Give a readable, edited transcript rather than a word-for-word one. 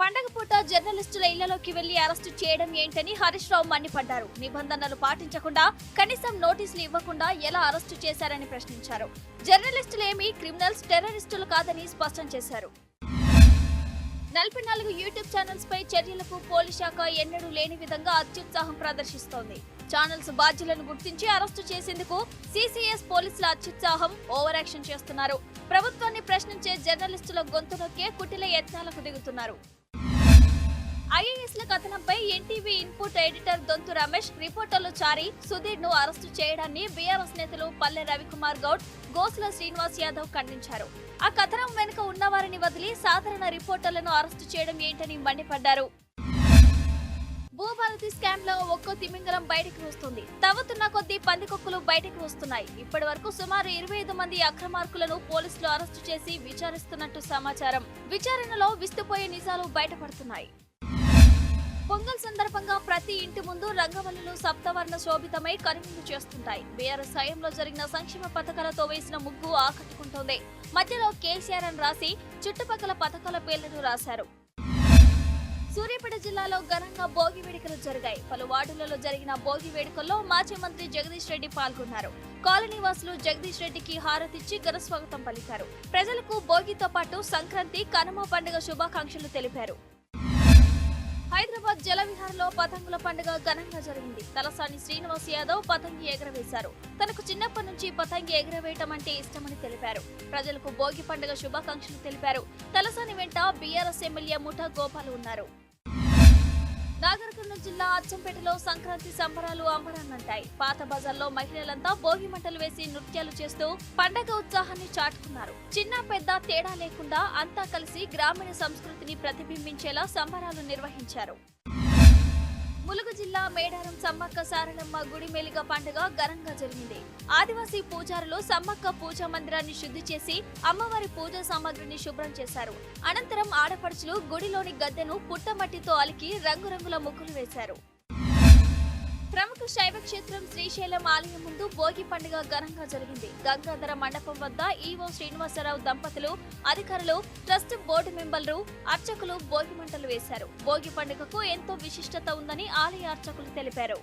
పండగ పూట జర్నలిస్టుల ఇళ్లలోకి వెళ్లి అరెస్టు చేయడం ఏంటని హరీష్ రావు మండిపడ్డారు. నిబంధనలు పాటించకుండా కనీసం నోటీసులు ఇవ్వకుండా ఎలా అరెస్టు చేశారని ప్రశ్నించారు. జర్నలిస్టులేమీ క్రిమినల్స్, టెర్రరిస్టులు కాదని స్పష్టం చేశారు. 44 యూట్యూబ్ ఛానల్స్ పై చర్యలకు పోలీస్ శాఖ ఎన్నడూ లేని విధంగా అత్యుత్సాహం ప్రదర్శిస్తోంది. ఛానల్స్ బాధ్యులను గుర్తించి అరెస్టు చేసేందుకు సీసీఎస్ పోలీసుల అత్యుత్సాహం, ఓవర్ యాక్షన్ చేస్తున్నారు. ప్రభుత్వాన్ని ప్రశ్నించే జర్నలిస్టుల గొంతు నొక్కే కుటిల యత్నాలకు దిగుతున్నారు. ఐఏఎస్ల కథనంపై ఎన్టీవీ ఇన్పుట్ ఎడిటర్ దొంతు రమేష్, రిపోర్టర్లు చారి, సుధీర్ ను అరెస్టు చేయడాన్ని బీఆర్ఎస్ నేతలు పల్లె రవికుమార్ గౌడ్, గోసుల శ్రీనివాస్ యాదవ్ ఖండించారు. ఆ కథనం వెనుక ఉన్నవారిని వదిలి సాధారణ రిపోర్టర్లను అరెస్టు చేయడం ఏంటని మండిపడ్డారు. భూభారతి స్కామ్ లో ఒక్కో తిమింగలం బయటకు వస్తుంది. తవ్వుతున్న కొద్దీ పందికొక్కులు బయటకు వస్తున్నాయి. ఇప్పటి వరకు సుమారు 25 మంది అక్రమార్కులను పోలీసులు అరెస్టు చేసి విచారిస్తున్నట్టు సమాచారం. విచారణలో విస్తుపోయే నిజాలు బయటపడుతున్నాయి. పొంగల్ సందర్భంగా ప్రతి ఇంటి ముందు రంగవల్లులు సప్తవర్ణ శోభితమై కనువిందు చేస్తుంటాయి. బీఆర్ఎస్ హయాంలో జరిగిన సంక్షేమ పథకాలతో వేసిన ముగ్గు ఆకట్టుకుంటోంది. మధ్యలో కేసీఆర్ అని రాసి చుట్టుపక్కల పథకాల పేర్లను రాశారు. సూర్యాపేట జిల్లాలో ఘనంగా భోగి వేడుకలు జరిగాయి. పలు వార్డులలో జరిగిన భోగి వేడుకల్లో మాజీ మంత్రి జగదీష్ రెడ్డి పాల్గొన్నారు. కాలనీ వాసులు జగదీష్ రెడ్డికి హారతిచ్చి ఘన స్వాగతం పలికారు. ప్రజలకు భోగితో పాటు సంక్రాంతి, కనుమ పండుగ శుభాకాంక్షలు తెలిపారు. హైదరాబాద్ జలవిహార్లో పతంగుల పండుగ ఘనంగా జరిగింది. తలసాని శ్రీనివాస్ యాదవ్ పతంగి ఎగరవేశారు. తనకు చిన్నప్పటి నుంచి పతంగి ఎగరవేయటం అంటే ఇష్టమని తెలిపారు. ప్రజలకు భోగి పండుగ శుభాకాంక్షలు తెలిపారు. తలసాని వెంట బీఆర్ఎస్ ఎమ్మెల్యే ముఠా గోపాల్ ఉన్నారు. నాగర్ కర్నూలు జిల్లా అచ్చంపేటలో సంక్రాంతి సంబరాలు అంబరాన్నంటాయి. పాత బజార్లో మహిళలంతా భోగి మంటలు వేసి నృత్యాలు చేస్తూ పండగ ఉత్సాహాన్ని చాటుకున్నారు. చిన్న పెద్ద తేడా లేకుండా అంతా కలిసి గ్రామీణ సంస్కృతిని ప్రతిబింబించేలా సంబరాలు నిర్వహించారు. ములుగు జిల్లా మేడారం సమ్మక్క సారలమ్మ గుడి మేలిగ పండుగ ఘనంగా జరిగింది. ఆదివాసీ పూజారులు సమ్మక్క పూజా మందిరాన్ని శుద్ధి చేసి అమ్మవారి పూజా సామాగ్రిని శుభ్రం చేశారు. అనంతరం ఆడపడుచులు గుడిలోని గద్దెను పుట్టమట్టితో అలికి రంగురంగుల ముగ్గులు వేశారు. ప్రముఖ శైవ క్షేత్రం శ్రీశైలం ఆలయం ముందు భోగి పండుగ ఘనంగా జరిగింది. గంగాధర మండపం వద్ద ఈవో శ్రీనివాసరావు దంపతులు, అధికారులు, ట్రస్ట్ బోర్డు మెంబర్లు, అర్చకులు భోగి మంటలు వేశారు. భోగి పండుగకు ఎంతో విశిష్టత ఉందని ఆలయ అర్చకులు తెలిపారు.